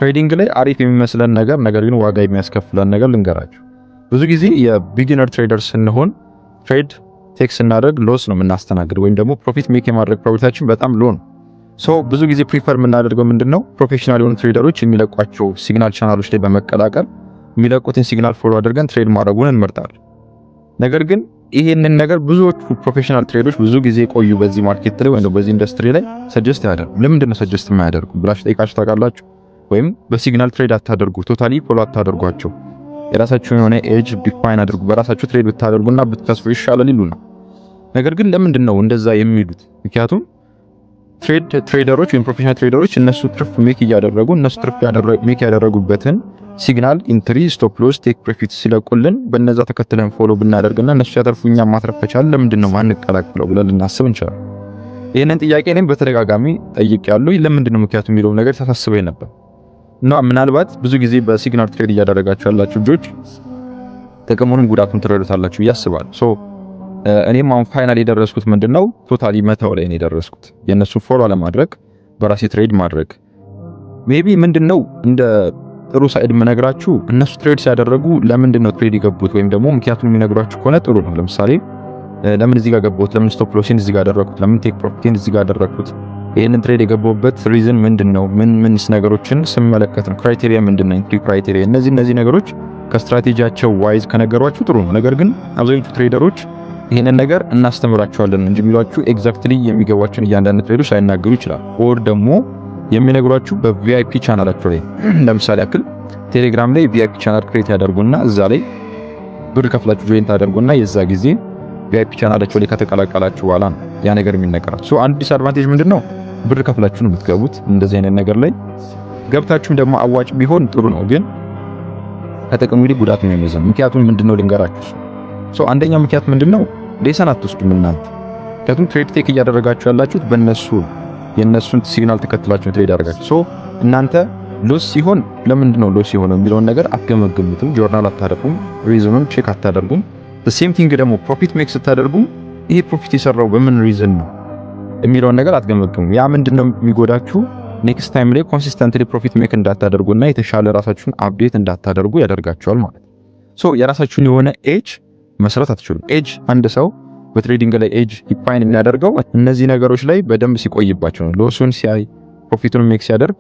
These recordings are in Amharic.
ትሬዲንግ ላይ አሪፍ የሚመስለን ነገር ግን ዋጋ የሚያስከፍለን ነገር ልንገራችሁ። ብዙ ጊዜ የቢጊነር ትሬደር ስንሆን ትሬድ ቴክ ስናደርግ ሎስ ነው የምናስተናግደው ወይም ደግሞ ፕሮፊት ሜክ የማድረግ ፕሮባቢሊቲያችን በጣም ሎ ነው። ብዙ ጊዜ ፕሪፈር የምናደርገው ምንድነው ፕሮፌሽናል የሆኑ ትሬደሮች የሚለቋቸው ሲግናል ቻናሎች ላይ በመቀላቀል የሚለቁትን ሲግናል ፎሎ አድርገን ትሬድ ማድረጉን እንመርጣለን። ነገር ግን ይሄንን ነገር ብዙዎቹ ፕሮፌሽናል ትሬደሮች ብዙ ጊዜ ቆዩ በዚህ ማርኬት ላይ ወይም በዚህ ኢንዱስትሪ ላይ ሰጀስት ያደርጉ። ለምንድነው ሰጀስት የማያደርጉ ብላችሁ ጠይቃችሁ ታውቃላችሁ? ወይም በሲግናል ትሬድ አታደርጉ፣ ቶታሊ ፎሎ አታደርጓቸው፣ የራሳችሁን የሆነ ኤጅ ዲፋይን አድርጉ፣ በራሳችሁ ትሬድ ብታደርጉና ብትከስሩ ይሻላል ይሉና። ነገር ግን ለምንድነው እንደዛ የሚሉት? ምክንያቱም ትሬደሮች ወይም ፕሮፌሽናል ትሬደሮች እነሱ ትርፍ ሜክ እያደረጉ እነሱ ትርፍ ሜክ ያደረጉበትን ሲግናል ኢንትሪ፣ ስቶፕ ሎስ፣ ቴክ ፕሮፊት ሲለቁልን በእነዛ ተከትለን ፎሎ ብናደርግና እነሱ ሲያተርፉ እኛ ማትረፍ ከቻለ ለምንድነው ማንቀላቅለው ብለን ልናስብ እንችላለን። ይሄንን ጥያቄ እኔም በተደጋጋሚ ጠይቄያለሁ። ለምንድነው ምክንያቱ የሚለው ነገር ተሳስበኝ ነበር እና ምናልባት ብዙ ጊዜ በሲግናል ትሬድ እያደረጋችሁ ያላችሁ ልጆች ጥቅሙንም ጉዳቱን ትረዱታላችሁ ብዬ አስባለሁ። እኔም አሁን ፋይናል የደረስኩት ምንድነው ቶታሊ መተው ላይ ነው የደረስኩት። የነሱ ፎሎ አለማድረግ፣ በራሴ ትሬድ ማድረግ። ሜቢ ምንድነው እንደ ጥሩ ሳይድ የምነግራችሁ እነሱ ትሬድ ሲያደረጉ ለምንድነው ትሬድ የገቡት ወይም ደግሞ ምክንያቱም የሚነግሯችሁ ከሆነ ጥሩ ነው። ለምሳሌ ለምን እዚህ ጋር ገባሁት፣ ለምን ስቶፕ ሎሲን እዚህ ጋር አደረኩት፣ ለምን ቴክ ፕሮፊትን እዚህ ጋር አደረኩት፣ ይሄንን ትሬድ የገባሁበት ሪዝን ምንድነው፣ ምንስ ነገሮችን ስመለከት ነው፣ ክራይቴሪያ ምንድነው፣ ኢንትሪ ክራይቴሪያ፣ እነዚህ ነገሮች ከስትራቴጂያቸው ዋይዝ ከነገሯችሁ ጥሩ ነው። ነገር ግን አብዛኞቹ ትሬደሮች ይሄንን ነገር እናስተምራቸዋለን እንጂ የሚሏችሁ ኤግዛክትሊ የሚገባችሁን እያንዳንዱ ትሬዶች ሳይናገሩ ይችላል። ኦር ደግሞ የሚነግሯችሁ በቪአይፒ ቻናላቸው ላይ ለምሳሌ ያክል ቴሌግራም ላይ ቪአይፒ ቻናል ክሬት ያደርጉና እዛ ላይ ብር ከፍላችሁ ጆይን ታደርጉና የዛ ጊዜ ቪአይፒ ቻናላቸው ላይ ከተቀላቀላችሁ በኋላ ነው ያ ነገር የሚነገራችሁ። አንድ ዲስአድቫንቴጅ ምንድነው? ብር ከፍላችሁ ነው የምትገቡት። እንደዚህ አይነት ነገር ላይ ገብታችሁም ደግሞ አዋጭ ቢሆን ጥሩ ነው፣ ግን ከጥቅሙ ይልቅ ጉዳት ነው የሚመዘነው። ምክንያቱም ምንድነው ልንገራችሁ። አንደኛው ምክንያት ምንድነው? ሌሰን አትወስዱም እናንተ። ምክንያቱም ትሬድ ቴክ እያደረጋችሁ ያላችሁት የነሱን ሲግናል ተከትላችሁ ትሬድ ያደርጋችሁ። እናንተ ሎስ ሲሆን ለምንድነው ሎስ ሲሆን የሚለውን ነገር አትገመግሙትም፣ ጆርናል አታደርጉም፣ ሪዝኑን ቼክ አታደርጉም። ሴም ቲንግ ደግሞ ፕሮፊት ሜክ ስታደርጉ ይሄ ፕሮፊት የሰራው በምን ሪዝን ነው የሚለውን ነገር አትገመግሙ። ያ ምንድነው የሚጎዳችሁ? ኔክስት ታይም ላይ ኮንሲስተንትሊ ፕሮፊት ሜክ እንዳታደርጉና የተሻለ ራሳችሁን አፕዴት እንዳታደርጉ ያደርጋችኋል ማለት ነው። የራሳችሁን የሆነ ኤጅ መስራት አትችሉም። ኤጅ አንድ ሰው በትሬዲንግ ላይ ኤጅ ዲፋይን የሚያደርገው እነዚህ ነገሮች ላይ በደንብ ሲቆይባቸው ነው። ሎሱን ሲያይ ፕሮፊቱን ሜክ ሲያደርግ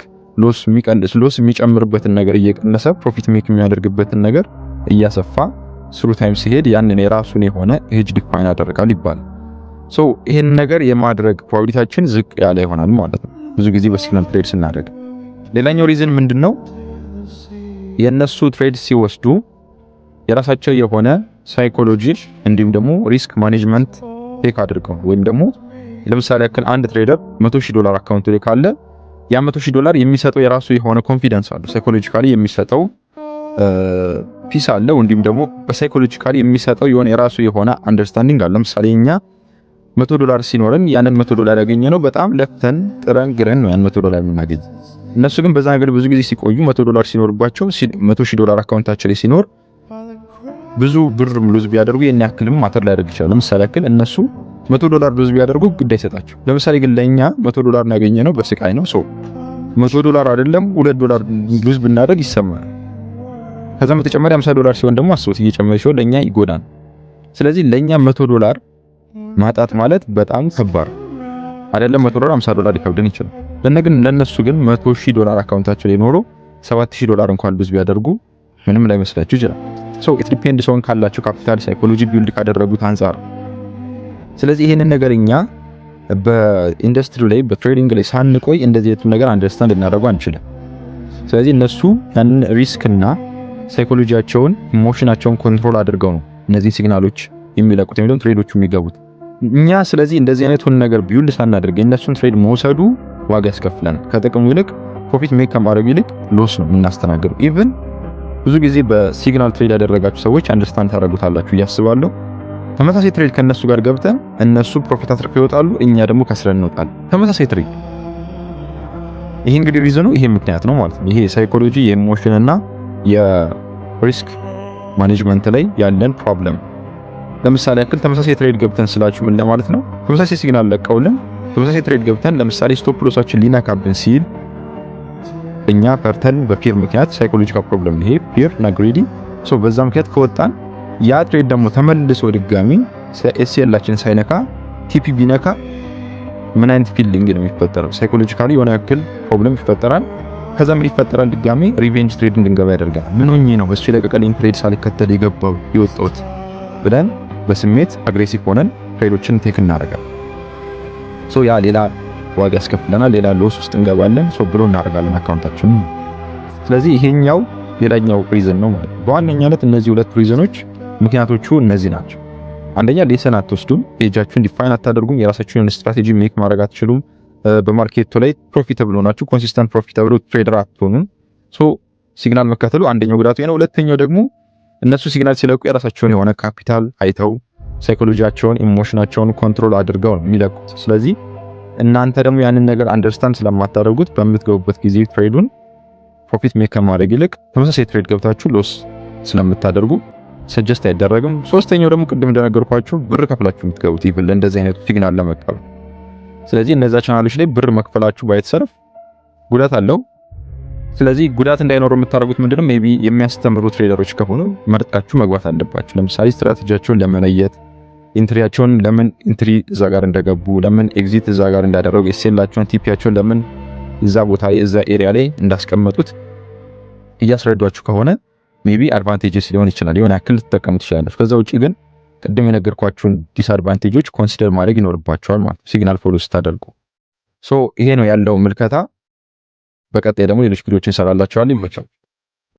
ሎስ የሚጨምርበትን ነገር እየቀነሰ ፕሮፊት ሜክ የሚያደርግበትን ነገር እያሰፋ ስሩ ታይም ሲሄድ ያንን የራሱን የሆነ ኤጅ ዲፋይን ያደርጋል ይባላል። ይሄን ነገር የማድረግ ፕሮባቢሊቲያችን ዝቅ ያለ ይሆናል ማለት ነው ብዙ ጊዜ በሲግናል ትሬድ ስናደርግ። ሌላኛው ሪዝን ምንድነው? የነሱ ትሬድ ሲወስዱ የራሳቸው የሆነ ሳይኮሎጂ እንዲሁም ደግሞ ሪስክ ማኔጅመንት ቴክ አድርገው ወይም ደግሞ ለምሳሌ ያክል አንድ ትሬደር $100,000 አካውንት ላይ ካለ ያ $100,000 የሚሰጠው የራሱ የሆነ ኮንፊደንስ አለው። ሳይኮሎጂካሊ የሚሰጠው ፒስ አለው። እንዲሁም ደግሞ በሳይኮሎጂካሊ የሚሰጠው የራሱ የሆነ አንደርስታንዲንግ አለ። ለምሳሌ እኛ $100 ሲኖረን ያንን $100 ያገኘነው በጣም ለፍተን ጥረን ግረን ነው ያን $100 የምናገኝ። እነሱ ግን በዛ ነገር ብዙ ጊዜ ሲቆዩ $100 ሲኖርባቸው $100,000 አካውንታቸው ላይ ሲኖር ብዙ ብር ሉዝ ቢያደርጉ የኛ ያክልም ማተር ሊያደርግ ይችላል። ለምሳሌ ያክል እነሱ $100 ሉዝ ቢያደርጉ ግድ አይሰጣቸው። ለምሳሌ ግን ለኛ $100 ያገኘነው በስቃይ ነው። $100 አይደለም $2 ሉዝ ብናደርግ ይሰማል። ከዛ በተጨማሪ $50 ሲሆን ደግሞ አስቡት እየጨመረ ሲሆን ለኛ ይጎዳል። ስለዚህ ለኛ $100 ማጣት ማለት በጣም ከባድ አይደለም። $100 $50 ሊከብደን ይችላል። ለነሱ ግን $100,000 አካውንታቸው ላይ ኖሮ $7,000 እንኳን ሉዝ ቢያደርጉ ምንም ላይ መስላችሁ ይችላል። ኢት ዲፔንድስ ኦን ካላችሁ ካፒታል ሳይኮሎጂ ቢልድ ካደረጉት አንፃር። ስለዚህ ይሄንን ነገር እኛ በኢንዱስትሪ ላይ በትሬዲንግ ላይ ሳንቆይ እንደዚህ አይነት ነገር አንደርስታንድ ልናደርጉ አንችልም። ስለዚህ እነሱ ያንን ሪስክና ሳይኮሎጂያቸውን ኢሞሽናቸውን ኮንትሮል አድርገው ነው እነዚህ ሲግናሎች የሚለቁት ወይም ትሬዶቹ የሚገቡት። እኛ ስለዚህ እንደዚህ አይነቱን ነገር ቢውልድ ሳናደርግ እነሱን ትሬድ መውሰዱ ዋጋ ያስከፍለናል። ከጥቅሙ ይልቅ ፕሮፊት ሜክ ከማድረግ ይልቅ ሎስ ነው የምናስተናግደው። ኢቭን ብዙ ጊዜ በሲግናል ትሬድ ያደረጋችሁ ሰዎች አንደርስታንድ ታደርጉታላችሁ እያስባለሁ። ተመሳሳይ ትሬድ ከነሱ ጋር ገብተን እነሱ ፕሮፊት አትርፈው ይወጣሉ፣ እኛ ደግሞ ከስረን እንወጣለን። ተመሳሳይ ትሬድ። ይሄ እንግዲህ ሪዝኑ ይሄ ምክንያት ነው ማለት ነው። ይሄ ሳይኮሎጂ የኢሞሽን እና የሪስክ ማኔጅመንት ላይ ያለን ፕሮብለም። ለምሳሌ ያክል ተመሳሳይ ትሬድ ገብተን ስላችሁ ምን ለማለት ነው? ተመሳሳይ ሲግናል ለቀውልን ተመሳሳይ ትሬድ ገብተን ለምሳሌ ስቶፕ ሎሳችን ሊነካብን ሲል እኛ ፈርተን በፒር ምክንያት ሳይኮሎጂካል ፕሮብለም ይሄ ፒር እና ግሪዲ በዛ ምክንያት ከወጣን ያ ትሬድ ደግሞ ተመልሶ ድጋሚ ኤስኤላችን ሳይነካ ቲፒ ቢነካ ምን አይነት ፊሊንግ ነው የሚፈጠረው? ሳይኮሎጂካሊ የሆነ ያክል ፕሮብለም ይፈጠራል። ከዛ ምን ይፈጠራል? ድጋሚ ሪቬንጅ ትሬድ እንድንገባ ያደርጋል። ምን ሆኜ ነው እሱ የለቀቀልኝ ትሬድ ሳልከተል የወጣሁት ብለን በስሜት አግሬሲቭ ሆነን ትሬዶችን ቴክ እናደርጋለን። ያ ሌላ ዋጋ ያስከፍለናል፣ ሌላ ሎስ ውስጥ እንገባለን። ብሎ እናደርጋለን አካውንታችን። ስለዚህ ይሄኛው ሌላኛው ሪዝን ነው ማለት ነው። በዋነኛነት እነዚህ ሁለት ሪዝኖች ምክንያቶቹ እነዚህ ናቸው። አንደኛ ሌሰን አትወስዱም፣ ፔጃችሁን ዲፋይን አታደርጉም፣ የራሳችሁን ስትራቴጂ ሜክ ማድረግ አትችሉም። በማርኬቱ ላይ ፕሮፊታብል ሆናችሁ ኮንሲስተንት ፕሮፊታብል ትሬደር አትሆኑም። ሲግናል መከተሉ አንደኛው ጉዳቱ ነው። ሁለተኛው ደግሞ እነሱ ሲግናል ሲለቁ የራሳቸውን የሆነ ካፒታል አይተው ሳይኮሎጂያቸውን ኢሞሽናቸውን ኮንትሮል አድርገው ነው የሚለቁት። ስለዚህ እናንተ ደግሞ ያንን ነገር አንደርስታንድ ስለማታደርጉት በምትገቡበት ጊዜ ትሬዱን ፕሮፊት ሜክ ከማድረግ ይልቅ ተመሳሳይ ትሬድ ገብታችሁ ሎስ ስለምታደርጉ ሰጀስት አይደረግም። ሶስተኛው ደግሞ ቅድም እንደነገርኳችሁ ብር ከፍላችሁ የምትገቡት ይብል እንደዚህ አይነት ሲግናል ለመቀበል። ስለዚህ እነዛ ቻናሎች ላይ ብር መክፈላችሁ ባይተሰርፍ ጉዳት አለው። ስለዚህ ጉዳት እንዳይኖር የምታደርጉት ምንድነው? ሜቢ የሚያስተምሩ ትሬደሮች ከሆኑ መርጣችሁ መግባት አለባችሁ። ለምሳሌ ስትራቴጂያቸውን ለመለየት ኢንትሪያቸውን ለምን ኢንትሪ እዛ ጋር እንደገቡ ለምን ኤግዚት እዛ ጋር እንዳደረጉ ኤስኤላቸውን ቲፒያቸውን ለምን እዛ ቦታ እዛ ኤሪያ ላይ እንዳስቀመጡት እያስረዷችሁ ከሆነ ሜቢ አድቫንቴጅስ ሊሆን ይችላል፣ የሆነ ያክል ልትጠቀሙ ትችላላችሁ። ከዛ ውጪ ግን ቅድም የነገርኳችሁን ዲስአድቫንቴጆች ኮንሲደር ማድረግ ይኖርባችኋል ማለት ነው ሲግናል ፎሎ ስታደርጉ። ይሄ ነው ያለው ምልከታ። በቀጣይ ደግሞ ሌሎች ቪዲዮዎችን እንሰራላችኋለን። ይመቻችሁ።